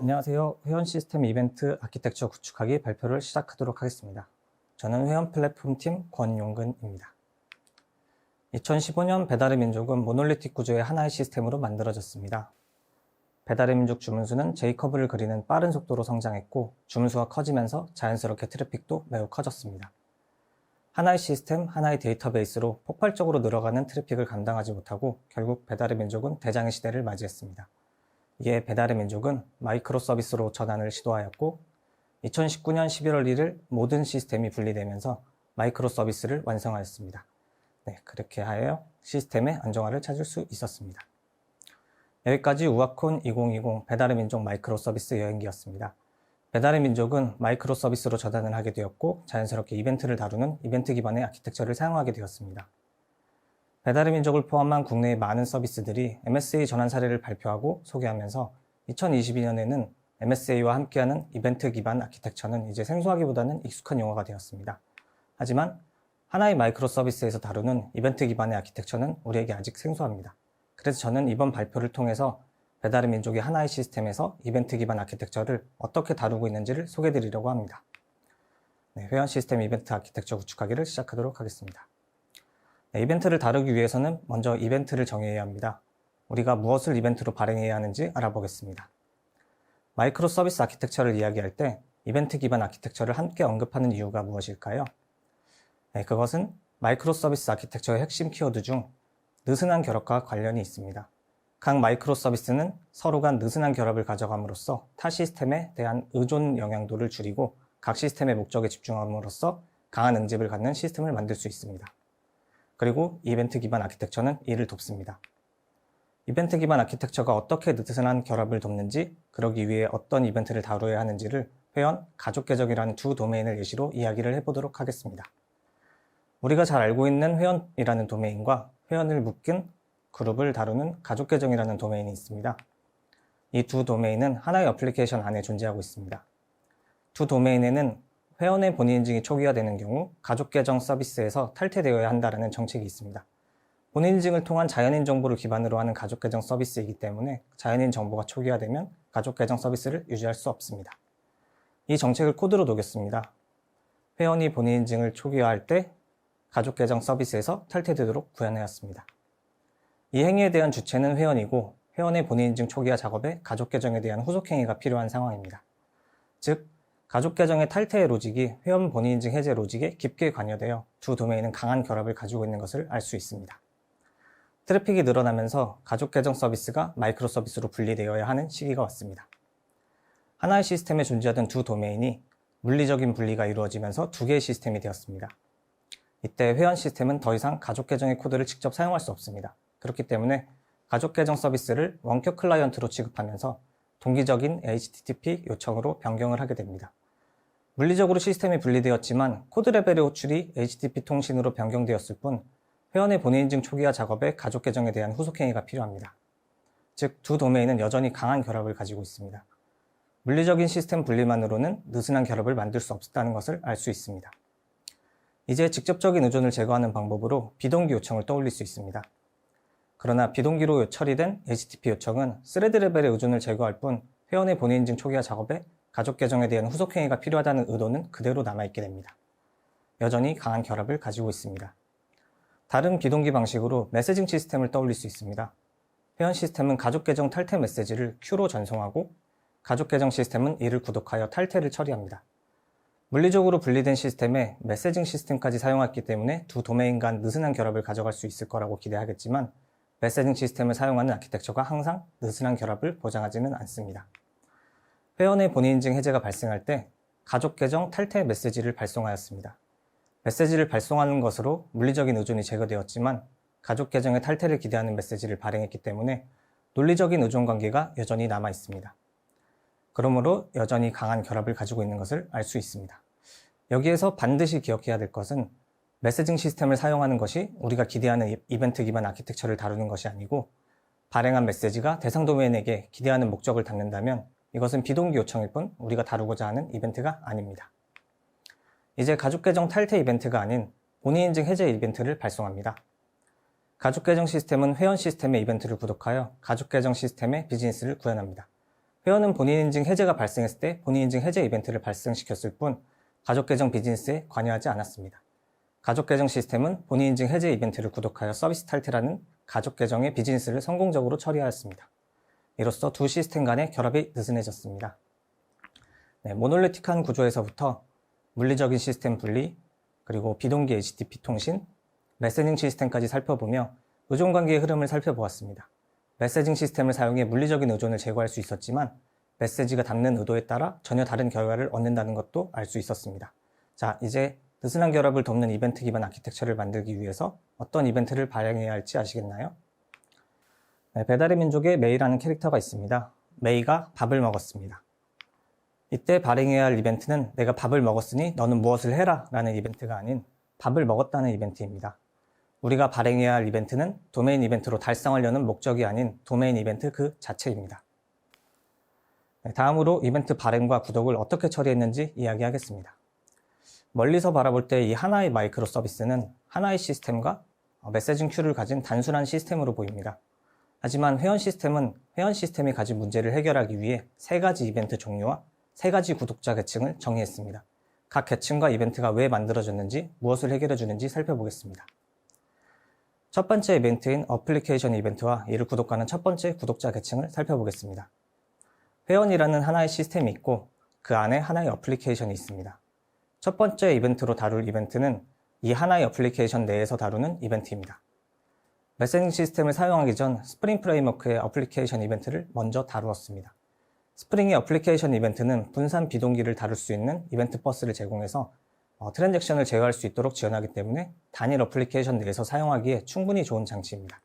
안녕하세요. 회원 시스템 이벤트 아키텍처 구축하기 발표를 시작하도록 하겠습니다. 저는 회원 플랫폼팀 권용근입니다. 2015년 배달의 민족은 모놀리틱 구조의 하나의 시스템으로 만들어졌습니다. 배달의 민족 주문수는 제이커브를 그리는 빠른 속도로 성장했고 주문수가 커지면서 자연스럽게 트래픽도 매우 커졌습니다. 하나의 시스템, 하나의 데이터베이스로 폭발적으로 늘어가는 트래픽을 감당하지 못하고 결국 배달의 민족은 대장의 시대를 맞이했습니다. 이에 배달의 민족은 마이크로 서비스로 전환을 시도하였고 2019년 11월 1일 모든 시스템이 분리되면서 마이크로 서비스를 완성하였습니다. 그렇게 하여 시스템의 안정화를 찾을 수 있었습니다. 여기까지 우아콘 2020 배달의 민족 마이크로 서비스 여행기였습니다. 배달의 민족은 마이크로 서비스로 전환을 하게 되었고 자연스럽게 이벤트를 다루는 이벤트 기반의 아키텍처를 사용하게 되었습니다. 배달의 민족을 포함한 국내의 많은 서비스들이 MSA 전환 사례를 발표하고 소개하면서 2022년에는 MSA와 함께하는 이벤트 기반 아키텍처는 이제 생소하기보다는 익숙한 용어가 되었습니다. 하지만 하나의 마이크로 서비스에서 다루는 이벤트 기반의 아키텍처는 우리에게 아직 생소합니다. 그래서 저는 이번 발표를 통해서 배달의 민족의 하나의 시스템에서 이벤트 기반 아키텍처를 어떻게 다루고 있는지를 소개해드리려고 합니다. 회원 시스템 이벤트 아키텍처 구축하기를 시작하도록 하겠습니다. 이벤트를 다루기 위해서는 먼저 이벤트를 정해야 합니다. 우리가 무엇을 이벤트로 발행해야 하는지 알아보겠습니다. 마이크로 서비스 아키텍처를 이야기할 때 이벤트 기반 아키텍처를 함께 언급하는 이유가 무엇일까요? 그것은 마이크로 서비스 아키텍처의 핵심 키워드 중 느슨한 결합과 관련이 있습니다. 각 마이크로 서비스는 서로 간 느슨한 결합을 가져감으로써 타 시스템에 대한 의존 영향도를 줄이고 각 시스템의 목적에 집중함으로써 강한 응집을 갖는 시스템을 만들 수 있습니다. 그리고 이벤트 기반 아키텍처는 이를 돕습니다. 이벤트 기반 아키텍처가 어떻게 느슨한 결합을 돕는지, 그러기 위해 어떤 이벤트를 다루어야 하는지를 회원, 가족 계정이라는 두 도메인을 예시로 이야기를 해보도록 하겠습니다. 우리가 잘 알고 있는 회원이라는 도메인과 회원을 묶은 그룹을 다루는 가족 계정이라는 도메인이 있습니다. 이 두 도메인은 하나의 어플리케이션 안에 존재하고 있습니다. 두 도메인에는 회원의 본인 인증이 초기화되는 경우 가족 계정 서비스에서 탈퇴되어야 한다는 정책이 있습니다. 본인 인증을 통한 자연인 정보를 기반으로 하는 가족 계정 서비스이기 때문에 자연인 정보가 초기화되면 가족 계정 서비스를 유지할 수 없습니다. 이 정책을 코드로 녹였습니다. 회원이 본인 인증을 초기화할 때 가족 계정 서비스에서 탈퇴되도록 구현하였습니다. 이 행위에 대한 주체는 회원이고 회원의 본인 인증 초기화 작업에 가족 계정에 대한 후속 행위가 필요한 상황입니다. 즉, 가족 계정의 탈퇴의 로직이 회원 본인 인증 해제 로직에 깊게 관여되어 두 도메인은 강한 결합을 가지고 있는 것을 알 수 있습니다. 트래픽이 늘어나면서 가족 계정 서비스가 마이크로 서비스로 분리되어야 하는 시기가 왔습니다. 하나의 시스템에 존재하던 두 도메인이 물리적인 분리가 이루어지면서 두 개의 시스템이 되었습니다. 이때 회원 시스템은 더 이상 가족 계정의 코드를 직접 사용할 수 없습니다. 그렇기 때문에 가족 계정 서비스를 원격 클라이언트로 취급하면서 동기적인 HTTP 요청으로 변경을 하게 됩니다. 물리적으로 시스템이 분리되었지만 코드 레벨의 호출이 HTTP 통신으로 변경되었을 뿐 회원의 본인 인증 초기화 작업에 가족 계정에 대한 후속 행위가 필요합니다. 즉, 두 도메인은 여전히 강한 결합을 가지고 있습니다. 물리적인 시스템 분리만으로는 느슨한 결합을 만들 수 없다는 것을 알 수 있습니다. 이제 직접적인 의존을 제거하는 방법으로 비동기 요청을 떠올릴 수 있습니다. 그러나 비동기로 처리된 HTTP 요청은 스레드 레벨의 의존을 제거할 뿐 회원의 본인 인증 초기화 작업에 가족 계정에 대한 후속 행위가 필요하다는 의도는 그대로 남아있게 됩니다. 여전히 강한 결합을 가지고 있습니다. 다른 비동기 방식으로 메시징 시스템을 떠올릴 수 있습니다. 회원 시스템은 가족 계정 탈퇴 메시지를 Q로 전송하고 가족 계정 시스템은 이를 구독하여 탈퇴를 처리합니다. 물리적으로 분리된 시스템에 메시징 시스템까지 사용했기 때문에 두 도메인 간 느슨한 결합을 가져갈 수 있을 거라고 기대하겠지만 메시징 시스템을 사용하는 아키텍처가 항상 느슨한 결합을 보장하지는 않습니다. 회원의 본인 인증 해제가 발생할 때 가족 계정 탈퇴 메시지를 발송하였습니다. 메시지를 발송하는 것으로 물리적인 의존이 제거되었지만 가족 계정의 탈퇴를 기대하는 메시지를 발행했기 때문에 논리적인 의존 관계가 여전히 남아 있습니다. 그러므로 여전히 강한 결합을 가지고 있는 것을 알 수 있습니다. 여기에서 반드시 기억해야 될 것은 메시징 시스템을 사용하는 것이 우리가 기대하는 이벤트 기반 아키텍처를 다루는 것이 아니고 발행한 메시지가 대상 도메인에게 기대하는 목적을 닿는다면 이것은 비동기 요청일 뿐 우리가 다루고자 하는 이벤트가 아닙니다. 이제 가족 계정 탈퇴 이벤트가 아닌 본인 인증 해제 이벤트를 발송합니다. 가족 계정 시스템은 회원 시스템의 이벤트를 구독하여 가족 계정 시스템의 비즈니스를 구현합니다. 회원은 본인인증 해제가 발생했을 때 본인인증 해제 이벤트를 발생시켰을 뿐 가족계정 비즈니스에 관여하지 않았습니다. 가족계정 시스템은 본인인증 해제 이벤트를 구독하여 서비스 탈퇴라는 가족계정의 비즈니스를 성공적으로 처리하였습니다. 이로써 두 시스템 간의 결합이 느슨해졌습니다. 모놀리틱한 구조에서부터 물리적인 시스템 분리, 그리고 비동기 HTTP 통신, 메시징 시스템까지 살펴보며 의존관계의 흐름을 살펴보았습니다. 메시징 시스템을 사용해 물리적인 의존을 제거할 수 있었지만 메시지가 담는 의도에 따라 전혀 다른 결과를 얻는다는 것도 알 수 있었습니다. 자, 이제 느슨한 결합을 돕는 이벤트 기반 아키텍처를 만들기 위해서 어떤 이벤트를 발행해야 할지 아시겠나요? 배달의 민족에 메이라는 캐릭터가 있습니다. 메이가 밥을 먹었습니다. 이때 발행해야 할 이벤트는 내가 밥을 먹었으니 너는 무엇을 해라 라는 이벤트가 아닌 밥을 먹었다는 이벤트입니다. 우리가 발행해야 할 이벤트는 도메인 이벤트로 달성하려는 목적이 아닌 도메인 이벤트 그 자체입니다. 다음으로 이벤트 발행과 구독을 어떻게 처리했는지 이야기하겠습니다. 멀리서 바라볼 때 이 하나의 마이크로 서비스는 하나의 시스템과 메시징 큐를 가진 단순한 시스템으로 보입니다. 하지만 회원 시스템은 회원 시스템이 가진 문제를 해결하기 위해 세 가지 이벤트 종류와 세 가지 구독자 계층을 정의했습니다. 각 계층과 이벤트가 왜 만들어졌는지, 무엇을 해결해 주는지 살펴보겠습니다. 첫 번째 이벤트인 어플리케이션 이벤트와 이를 구독하는 첫 번째 구독자 계층을 살펴보겠습니다. 회원이라는 하나의 시스템이 있고 그 안에 하나의 어플리케이션이 있습니다. 첫 번째 이벤트로 다룰 이벤트는 이 하나의 어플리케이션 내에서 다루는 이벤트입니다. 메시징 시스템을 사용하기 전 스프링 프레임워크의 어플리케이션 이벤트를 먼저 다루었습니다. 스프링의 어플리케이션 이벤트는 분산 비동기를 다룰 수 있는 이벤트 버스를 제공해서 트랜잭션을 제어할 수 있도록 지원하기 때문에 단일 어플리케이션 내에서 사용하기에 충분히 좋은 장치입니다.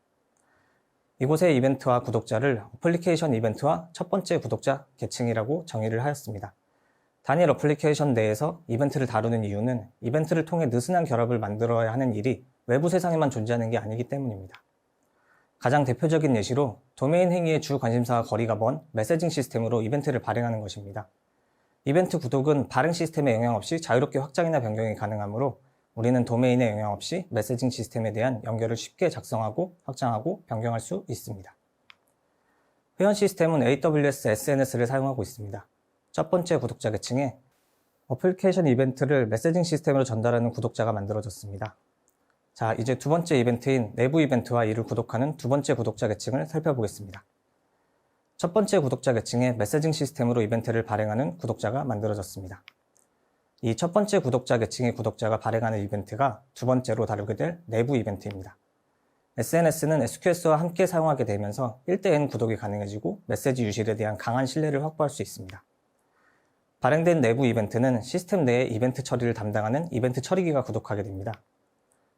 이곳의 이벤트와 구독자를 어플리케이션 이벤트와 첫 번째 구독자 계층이라고 정의를 하였습니다. 단일 어플리케이션 내에서 이벤트를 다루는 이유는 이벤트를 통해 느슨한 결합을 만들어야 하는 일이 외부 세상에만 존재하는 게 아니기 때문입니다. 가장 대표적인 예시로 도메인 행위의 주 관심사와 거리가 먼 메시징 시스템으로 이벤트를 발행하는 것입니다. 이벤트 구독은 발행 시스템에 영향 없이 자유롭게 확장이나 변경이 가능하므로 우리는 도메인에 영향 없이 메시징 시스템에 대한 연결을 쉽게 작성하고 확장하고 변경할 수 있습니다. 회원 시스템은 AWS SNS를 사용하고 있습니다. 첫 번째 구독자 계층에 어플리케이션 이벤트를 메시징 시스템으로 전달하는 구독자가 만들어졌습니다. 자, 이제 두 번째 이벤트인 내부 이벤트와 이를 구독하는 두 번째 구독자 계층을 살펴보겠습니다. 첫 번째 구독자 계층에 메시징 시스템으로 이벤트를 발행하는 구독자가 만들어졌습니다. 이 첫 번째 구독자 계층의 구독자가 발행하는 이벤트가 두 번째로 다루게 될 내부 이벤트입니다. SNS는 SQS와 함께 사용하게 되면서 1대1 구독이 가능해지고 메시지 유실에 대한 강한 신뢰를 확보할 수 있습니다. 발행된 내부 이벤트는 시스템 내에 이벤트 처리를 담당하는 이벤트 처리기가 구독하게 됩니다.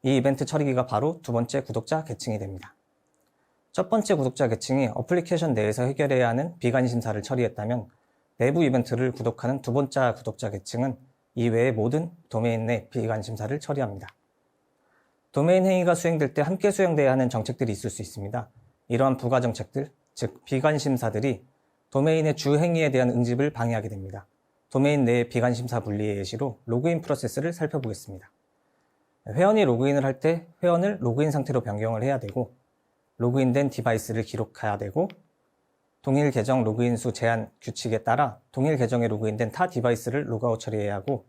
이 이벤트 처리기가 바로 두 번째 구독자 계층이 됩니다. 첫 번째 구독자 계층이 어플리케이션 내에서 해결해야 하는 비관 심사를 처리했다면 내부 이벤트를 구독하는 두 번째 구독자 계층은 이외의 모든 도메인 내 비관 심사를 처리합니다. 도메인 행위가 수행될 때 함께 수행돼야 하는 정책들이 있을 수 있습니다. 이러한 부가 정책들, 즉 비관 심사들이 도메인의 주 행위에 대한 응집을 방해하게 됩니다. 도메인 내의 비관 심사 분리의 예시로 로그인 프로세스를 살펴보겠습니다. 회원이 로그인을 할 때 회원을 로그인 상태로 변경을 해야 되고 로그인된 디바이스를 기록해야 되고 동일 계정 로그인 수 제한 규칙에 따라 동일 계정에 로그인된 타 디바이스를 로그아웃 처리해야 하고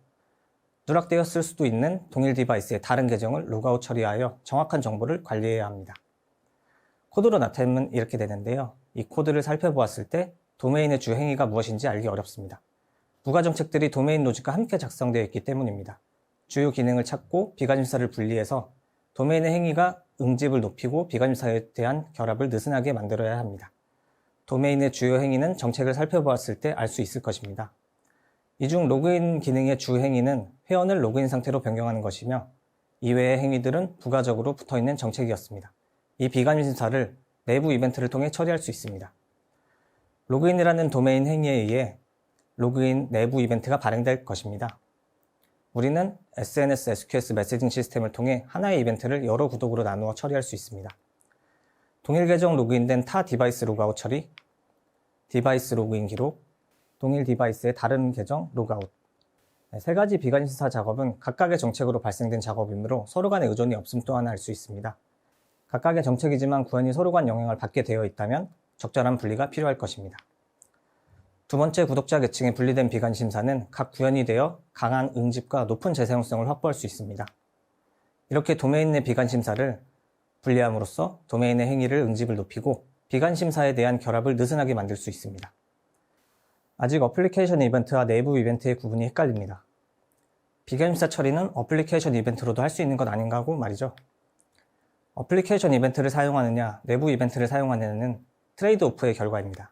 누락되었을 수도 있는 동일 디바이스의 다른 계정을 로그아웃 처리하여 정확한 정보를 관리해야 합니다. 코드로 나타내면 이렇게 되는데요. 이 코드를 살펴보았을 때 도메인의 주 행위가 무엇인지 알기 어렵습니다. 부가 정책들이 도메인 로직과 함께 작성되어 있기 때문입니다. 주요 기능을 찾고 비관심사를 분리해서 도메인의 행위가 응집을 높이고 비관심사에 대한 결합을 느슨하게 만들어야 합니다. 도메인의 주요 행위는 정책을 살펴보았을 때 알 수 있을 것입니다. 이 중 로그인 기능의 주 행위는 회원을 로그인 상태로 변경하는 것이며 이외의 행위들은 부가적으로 붙어있는 정책이었습니다. 이 비관심사를 내부 이벤트를 통해 처리할 수 있습니다. 로그인이라는 도메인 행위에 의해 로그인 내부 이벤트가 발행될 것입니다. 우리는 SNS, SQS 메시징 시스템을 통해 하나의 이벤트를 여러 구독으로 나누어 처리할 수 있습니다. 동일 계정 로그인된 타 디바이스 로그아웃 처리, 디바이스 로그인 기록, 동일 디바이스의 다른 계정 로그아웃. 세 가지 비관심사 작업은 각각의 정책으로 발생된 작업이므로 서로 간의 의존이 없음 또한 알 수 있습니다. 각각의 정책이지만 구현이 서로 간 영향을 받게 되어 있다면 적절한 분리가 필요할 것입니다. 두 번째 구독자 계층에 분리된 비관 심사는 각 구현이 되어 강한 응집과 높은 재사용성을 확보할 수 있습니다. 이렇게 도메인 내 비관 심사를 분리함으로써 도메인의 행위를 응집을 높이고 비관 심사에 대한 결합을 느슨하게 만들 수 있습니다. 아직 어플리케이션 이벤트와 내부 이벤트의 구분이 헷갈립니다. 비관 심사 처리는 어플리케이션 이벤트로도 할 수 있는 것 아닌가 하고 말이죠. 어플리케이션 이벤트를 사용하느냐, 내부 이벤트를 사용하느냐는 트레이드오프의 결과입니다.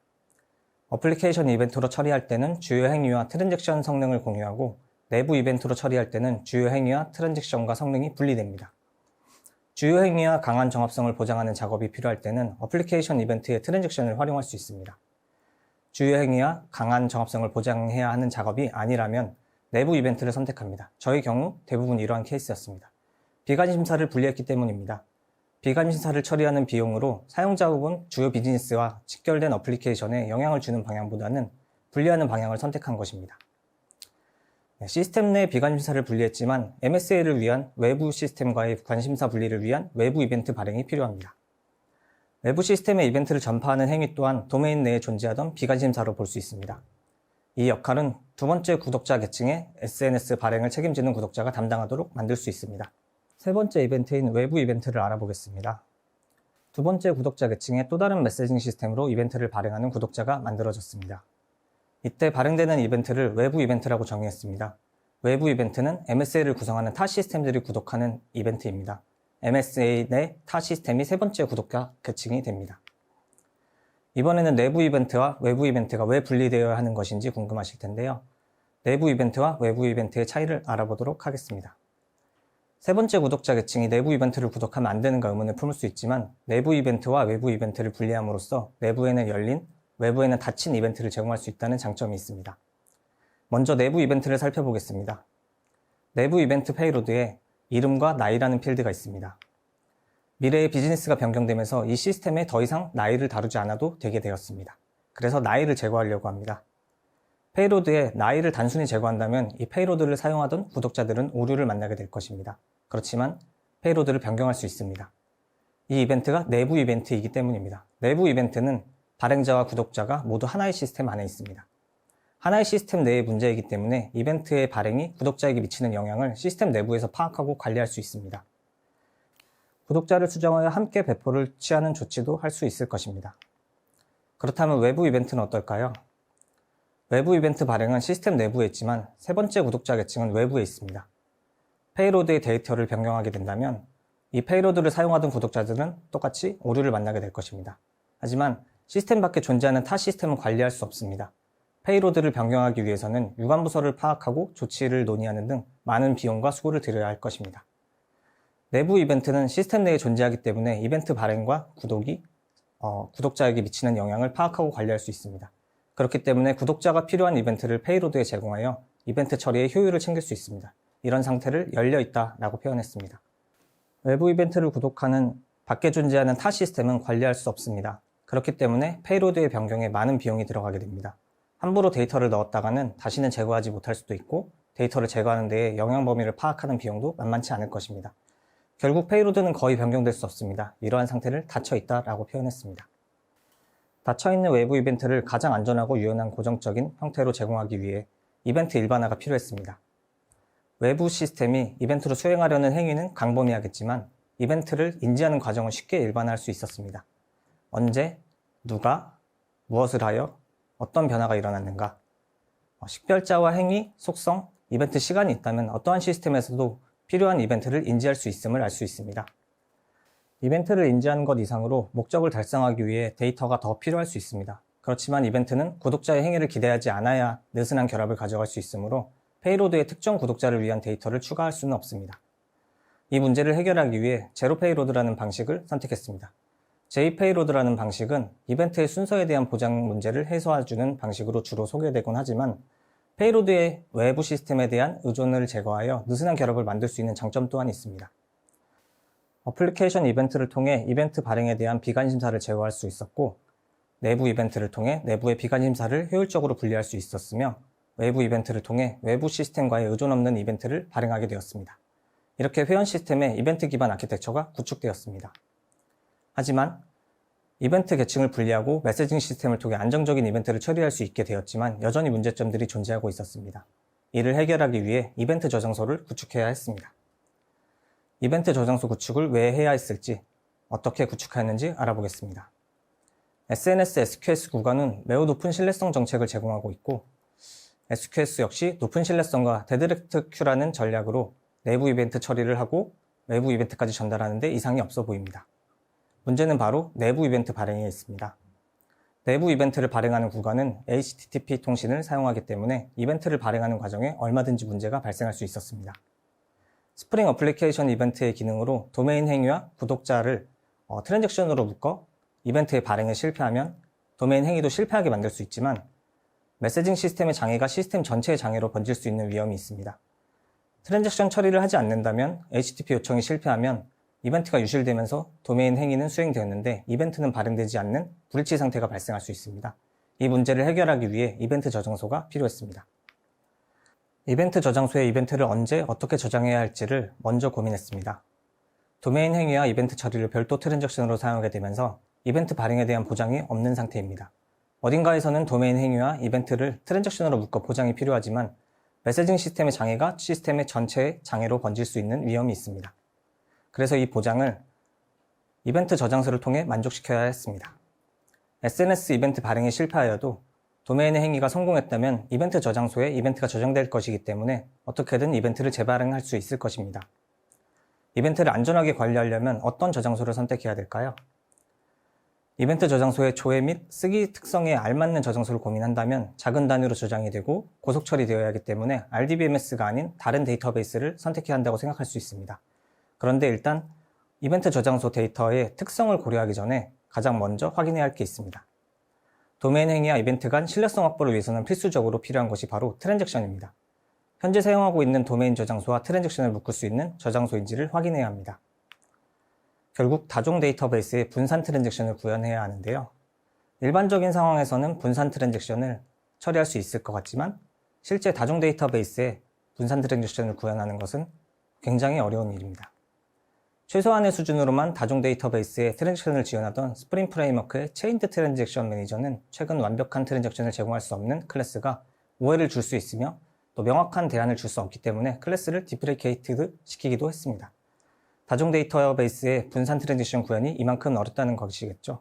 어플리케이션 이벤트로 처리할 때는 주요 행위와 트랜잭션 성능을 공유하고 내부 이벤트로 처리할 때는 주요 행위와 트랜잭션과 성능이 분리됩니다. 주요 행위와 강한 정합성을 보장하는 작업이 필요할 때는 어플리케이션 이벤트의 트랜잭션을 활용할 수 있습니다. 주요 행위와 강한 정합성을 보장해야 하는 작업이 아니라면 내부 이벤트를 선택합니다. 저의 경우 대부분 이러한 케이스였습니다. 비관 심사를 분리했기 때문입니다. 비관 심사를 처리하는 비용으로 사용자 혹은 주요 비즈니스와 직결된 어플리케이션에 영향을 주는 방향보다는 분리하는 방향을 선택한 것입니다. 시스템 내 비관 심사를 분리했지만 MSA를 위한 외부 시스템과의 관심사 분리를 위한 외부 이벤트 발행이 필요합니다. 외부 시스템의 이벤트를 전파하는 행위 또한 도메인 내에 존재하던 비관 심사로 볼 수 있습니다. 이 역할은 두 번째 구독자 계층의 SNS 발행을 책임지는 구독자가 담당하도록 만들 수 있습니다. 세 번째 이벤트인 외부 이벤트를 알아보겠습니다. 두 번째 구독자 계층의 또 다른 메시징 시스템으로 이벤트를 발행하는 구독자가 만들어졌습니다. 이때 발행되는 이벤트를 외부 이벤트라고 정의했습니다. 외부 이벤트는 MSA를 구성하는 타 시스템들이 구독하는 이벤트입니다. MSA 내 타 시스템이 세 번째 구독자 계층이 됩니다. 이번에는 내부 이벤트와 외부 이벤트가 왜 분리되어야 하는 것인지 궁금하실 텐데요. 내부 이벤트와 외부 이벤트의 차이를 알아보도록 하겠습니다. 세 번째 구독자 계층이 내부 이벤트를 구독하면 안 되는가 의문을 품을 수 있지만 내부 이벤트와 외부 이벤트를 분리함으로써 내부에는 열린, 외부에는 닫힌 이벤트를 제공할 수 있다는 장점이 있습니다. 먼저 내부 이벤트를 살펴보겠습니다. 내부 이벤트 페이로드에 이름과 나이라는 필드가 있습니다. 미래의 비즈니스가 변경되면서 이 시스템에 더 이상 나이를 다루지 않아도 되게 되었습니다. 그래서 나이를 제거하려고 합니다. 페이로드에 나이를 단순히 제거한다면 이 페이로드를 사용하던 구독자들은 오류를 만나게 될 것입니다. 그렇지만 페이로드를 변경할 수 있습니다. 이 이벤트가 내부 이벤트이기 때문입니다. 내부 이벤트는 발행자와 구독자가 모두 하나의 시스템 안에 있습니다. 하나의 시스템 내의 문제이기 때문에 이벤트의 발행이 구독자에게 미치는 영향을 시스템 내부에서 파악하고 관리할 수 있습니다. 구독자를 수정하여 함께 배포를 취하는 조치도 할 수 있을 것입니다. 그렇다면 외부 이벤트는 어떨까요? 외부 이벤트 발행은 시스템 내부에 있지만 세 번째 구독자 계층은 외부에 있습니다. 페이로드의 데이터를 변경하게 된다면 이 페이로드를 사용하던 구독자들은 똑같이 오류를 만나게 될 것입니다. 하지만 시스템 밖에 존재하는 타 시스템은 관리할 수 없습니다. 페이로드를 변경하기 위해서는 유관부서를 파악하고 조치를 논의하는 등 많은 비용과 수고를 들여야 할 것입니다. 내부 이벤트는 시스템 내에 존재하기 때문에 이벤트 발행과 구독이 구독자에게 미치는 영향을 파악하고 관리할 수 있습니다. 그렇기 때문에 구독자가 필요한 이벤트를 페이로드에 제공하여 이벤트 처리의 효율을 챙길 수 있습니다. 이런 상태를 열려있다 라고 표현했습니다. 외부 이벤트를 구독하는 밖에 존재하는 타 시스템은 관리할 수 없습니다. 그렇기 때문에 페이로드의 변경에 많은 비용이 들어가게 됩니다. 함부로 데이터를 넣었다가는 다시는 제거하지 못할 수도 있고 데이터를 제거하는 데에 영향 범위를 파악하는 비용도 만만치 않을 것입니다. 결국 페이로드는 거의 변경될 수 없습니다. 이러한 상태를 닫혀있다 라고 표현했습니다. 닫혀있는 외부 이벤트를 가장 안전하고 유연한 고정적인 형태로 제공하기 위해 이벤트 일반화가 필요했습니다. 외부 시스템이 이벤트로 수행하려는 행위는 광범위하겠지만 이벤트를 인지하는 과정은 쉽게 일반화할 수 있었습니다. 언제, 누가, 무엇을 하여, 어떤 변화가 일어났는가, 식별자와 행위, 속성, 이벤트 시간이 있다면 어떠한 시스템에서도 필요한 이벤트를 인지할 수 있음을 알 수 있습니다. 이벤트를 인지하는 것 이상으로 목적을 달성하기 위해 데이터가 더 필요할 수 있습니다. 그렇지만 이벤트는 구독자의 행위를 기대하지 않아야 느슨한 결합을 가져갈 수 있으므로 페이로드의 특정 구독자를 위한 데이터를 추가할 수는 없습니다. 이 문제를 해결하기 위해 제로 페이로드라는 방식을 선택했습니다. J-페이로드라는 방식은 이벤트의 순서에 대한 보장 문제를 해소해주는 방식으로 주로 소개되곤 하지만 페이로드의 외부 시스템에 대한 의존을 제거하여 느슨한 결합을 만들 수 있는 장점 또한 있습니다. 어플리케이션 이벤트를 통해 이벤트 발행에 대한 비관 심사를 제거할 수 있었고 내부 이벤트를 통해 내부의 비관 심사를 효율적으로 분리할 수 있었으며 외부 이벤트를 통해 외부 시스템과의 의존 없는 이벤트를 발행하게 되었습니다. 이렇게 회원 시스템의 이벤트 기반 아키텍처가 구축되었습니다. 하지만 이벤트 계층을 분리하고 메시징 시스템을 통해 안정적인 이벤트를 처리할 수 있게 되었지만 여전히 문제점들이 존재하고 있었습니다. 이를 해결하기 위해 이벤트 저장소를 구축해야 했습니다. 이벤트 저장소 구축을 왜 해야 했을지, 어떻게 구축하였는지 알아보겠습니다. SNS SQS 구간은 매우 높은 신뢰성 정책을 제공하고 있고, SQS 역시 높은 신뢰성과 데드렉트 큐라는 전략으로 내부 이벤트 처리를 하고 외부 이벤트까지 전달하는 데 이상이 없어 보입니다. 문제는 바로 내부 이벤트 발행에 있습니다. 내부 이벤트를 발행하는 구간은 HTTP 통신을 사용하기 때문에 이벤트를 발행하는 과정에 얼마든지 문제가 발생할 수 있었습니다. 스프링 어플리케이션 이벤트의 기능으로 도메인 행위와 구독자를 트랜잭션으로 묶어 이벤트의 발행에 실패하면 도메인 행위도 실패하게 만들 수 있지만 메시징 시스템의 장애가 시스템 전체의 장애로 번질 수 있는 위험이 있습니다. 트랜잭션 처리를 하지 않는다면 HTTP 요청이 실패하면 이벤트가 유실되면서 도메인 행위는 수행되었는데 이벤트는 발행되지 않는 불일치 상태가 발생할 수 있습니다. 이 문제를 해결하기 위해 이벤트 저장소가 필요했습니다. 이벤트 저장소에 이벤트를 언제 어떻게 저장해야 할지를 먼저 고민했습니다. 도메인 행위와 이벤트 처리를 별도 트랜잭션으로 사용하게 되면서 이벤트 발행에 대한 보장이 없는 상태입니다. 어딘가에서는 도메인 행위와 이벤트를 트랜잭션으로 묶어 보장이 필요하지만 메시징 시스템의 장애가 시스템의 전체의 장애로 번질 수 있는 위험이 있습니다. 그래서 이 보장을 이벤트 저장소를 통해 만족시켜야 했습니다. SNS 이벤트 발행에 실패하여도 도메인의 행위가 성공했다면 이벤트 저장소에 이벤트가 저장될 것이기 때문에 어떻게든 이벤트를 재발행할 수 있을 것입니다. 이벤트를 안전하게 관리하려면 어떤 저장소를 선택해야 될까요? 이벤트 저장소의 조회 및 쓰기 특성에 알맞는 저장소를 고민한다면 작은 단위로 저장이 되고 고속 처리되어야 하기 때문에 RDBMS가 아닌 다른 데이터베이스를 선택해야 한다고 생각할 수 있습니다. 그런데 일단 이벤트 저장소 데이터의 특성을 고려하기 전에 가장 먼저 확인해야 할 게 있습니다. 도메인 행위와 이벤트 간 신뢰성 확보를 위해서는 필수적으로 필요한 것이 바로 트랜잭션입니다. 현재 사용하고 있는 도메인 저장소와 트랜잭션을 묶을 수 있는 저장소인지를 확인해야 합니다. 결국 다종 데이터베이스에 분산 트랜잭션을 구현해야 하는데요. 일반적인 상황에서는 분산 트랜잭션을 처리할 수 있을 것 같지만 실제 다종 데이터베이스에 분산 트랜잭션을 구현하는 것은 굉장히 어려운 일입니다. 최소한의 수준으로만 다종 데이터베이스에 트랜잭션을 지원하던 스프링 프레임워크의 체인드 트랜잭션 매니저는 최근 완벽한 트랜잭션을 제공할 수 없는 클래스가 오해를 줄 수 있으며 또 명확한 대안을 줄 수 없기 때문에 클래스를 디프리케이트 시키기도 했습니다. 다종 데이터베이스의 분산 트랜잭션 구현이 이만큼 어렵다는 것이겠죠.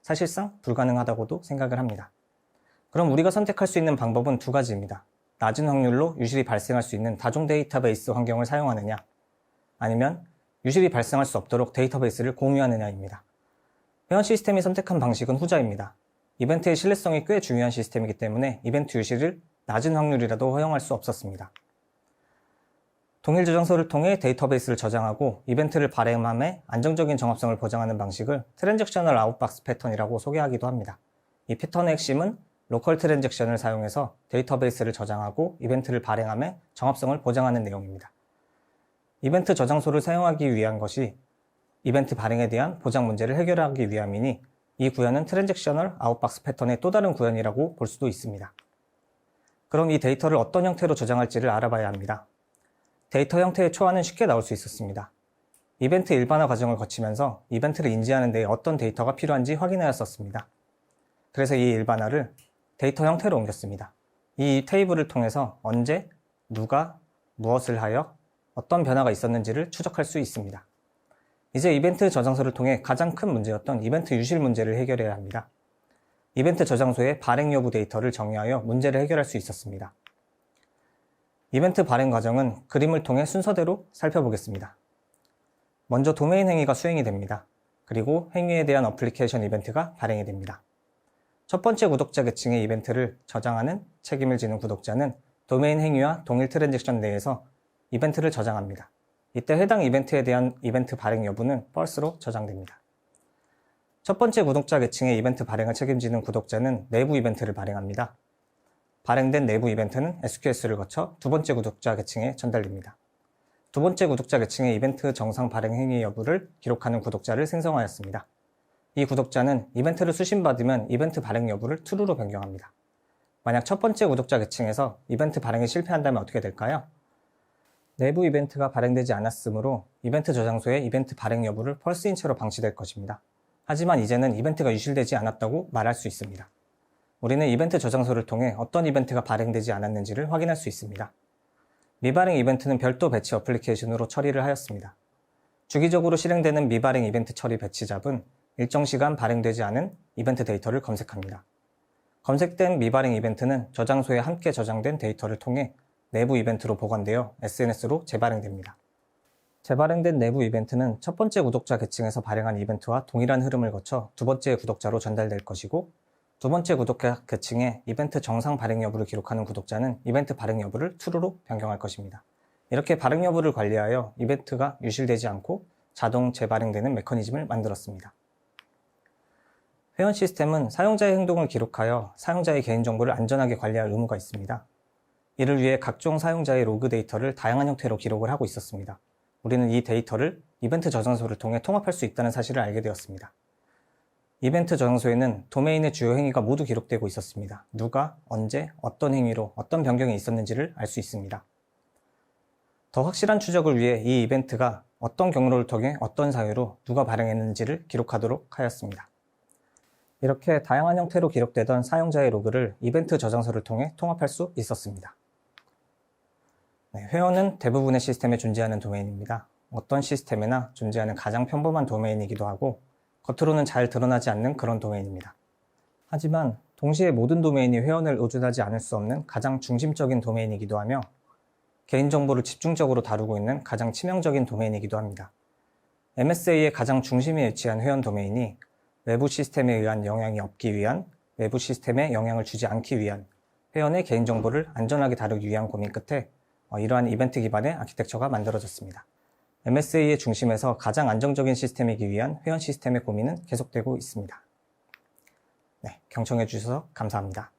사실상 불가능하다고도 생각을 합니다. 그럼 우리가 선택할 수 있는 방법은 두 가지입니다. 낮은 확률로 유실이 발생할 수 있는 다종 데이터베이스 환경을 사용하느냐, 아니면 유실이 발생할 수 없도록 데이터베이스를 공유하느냐입니다. 회원 시스템이 선택한 방식은 후자입니다. 이벤트의 신뢰성이 꽤 중요한 시스템이기 때문에 이벤트 유실을 낮은 확률이라도 허용할 수 없었습니다. 동일 저장소를 통해 데이터베이스를 저장하고 이벤트를 발행함에 안정적인 정합성을 보장하는 방식을 트랜잭셔널 아웃박스 패턴이라고 소개하기도 합니다. 이 패턴의 핵심은 로컬 트랜잭션을 사용해서 데이터베이스를 저장하고 이벤트를 발행함에 정합성을 보장하는 내용입니다. 이벤트 저장소를 사용하기 위한 것이 이벤트 발행에 대한 보장 문제를 해결하기 위함이니 이 구현은 트랜잭셔널 아웃박스 패턴의 또 다른 구현이라고 볼 수도 있습니다. 그럼 이 데이터를 어떤 형태로 저장할지를 알아봐야 합니다. 데이터 형태의 초안은 쉽게 나올 수 있었습니다. 이벤트 일반화 과정을 거치면서 이벤트를 인지하는 데 어떤 데이터가 필요한지 확인하였었습니다. 그래서 이 일반화를 데이터 형태로 옮겼습니다. 이 테이블을 통해서 언제, 누가, 무엇을 하여 어떤 변화가 있었는지를 추적할 수 있습니다. 이제 이벤트 저장소를 통해 가장 큰 문제였던 이벤트 유실 문제를 해결해야 합니다. 이벤트 저장소의 발행 여부 데이터를 정의하여 문제를 해결할 수 있었습니다. 이벤트 발행 과정은 그림을 통해 순서대로 살펴보겠습니다. 먼저 도메인 행위가 수행이 됩니다. 그리고 행위에 대한 어플리케이션 이벤트가 발행이 됩니다. 첫 번째 구독자 계층의 이벤트를 저장하는 책임을 지는 구독자는 도메인 행위와 동일 트랜잭션 내에서 이벤트를 저장합니다. 이때 해당 이벤트에 대한 이벤트 발행 여부는 false로 저장됩니다. 첫 번째 구독자 계층의 이벤트 발행을 책임지는 구독자는 내부 이벤트를 발행합니다. 발행된 내부 이벤트는 SQS를 거쳐 두 번째 구독자 계층에 전달됩니다. 두 번째 구독자 계층의 이벤트 정상 발행 행위 여부를 기록하는 구독자를 생성하였습니다. 이 구독자는 이벤트를 수신받으면 이벤트 발행 여부를 true로 변경합니다. 만약 첫 번째 구독자 계층에서 이벤트 발행이 실패한다면 어떻게 될까요? 내부 이벤트가 발행되지 않았으므로 이벤트 저장소의 이벤트 발행 여부를 false인 채로 방치될 것입니다. 하지만 이제는 이벤트가 유실되지 않았다고 말할 수 있습니다. 우리는 이벤트 저장소를 통해 어떤 이벤트가 발행되지 않았는지를 확인할 수 있습니다. 미발행 이벤트는 별도 배치 어플리케이션으로 처리를 하였습니다. 주기적으로 실행되는 미발행 이벤트 처리 배치 잡은 일정 시간 발행되지 않은 이벤트 데이터를 검색합니다. 검색된 미발행 이벤트는 저장소에 함께 저장된 데이터를 통해 내부 이벤트로 보관되어 SNS로 재발행됩니다. 재발행된 내부 이벤트는 첫 번째 구독자 계층에서 발행한 이벤트와 동일한 흐름을 거쳐 두 번째 구독자로 전달될 것이고, 두 번째 구독자 계층에 이벤트 정상 발행 여부를 기록하는 구독자는 이벤트 발행 여부를 true로 변경할 것입니다. 이렇게 발행 여부를 관리하여 이벤트가 유실되지 않고 자동 재발행되는 메커니즘을 만들었습니다. 회원 시스템은 사용자의 행동을 기록하여 사용자의 개인정보를 안전하게 관리할 의무가 있습니다. 이를 위해 각종 사용자의 로그 데이터를 다양한 형태로 기록을 하고 있었습니다. 우리는 이 데이터를 이벤트 저장소를 통해 통합할 수 있다는 사실을 알게 되었습니다. 이벤트 저장소에는 도메인의 주요 행위가 모두 기록되고 있었습니다. 누가, 언제, 어떤 행위로 어떤 변경이 있었는지를 알 수 있습니다. 더 확실한 추적을 위해 이 이벤트가 어떤 경로를 통해 어떤 사유로 누가 발행했는지를 기록하도록 하였습니다. 이렇게 다양한 형태로 기록되던 사용자의 로그를 이벤트 저장소를 통해 통합할 수 있었습니다. 회원은 대부분의 시스템에 존재하는 도메인입니다. 어떤 시스템에나 존재하는 가장 평범한 도메인이기도 하고 겉으로는 잘 드러나지 않는 그런 도메인입니다. 하지만 동시에 모든 도메인이 회원을 의존하지 않을 수 없는 가장 중심적인 도메인이기도 하며 개인정보를 집중적으로 다루고 있는 가장 치명적인 도메인이기도 합니다. MSA의 가장 중심에 위치한 회원 도메인이 외부 시스템에 의한 영향이 없기 위한, 외부 시스템에 영향을 주지 않기 위한, 회원의 개인정보를 안전하게 다루기 위한 고민 끝에 이러한 이벤트 기반의 아키텍처가 만들어졌습니다. MSA의 중심에서 가장 안정적인 시스템이기 위한 회원 시스템의 고민은 계속되고 있습니다. 경청해 주셔서 감사합니다.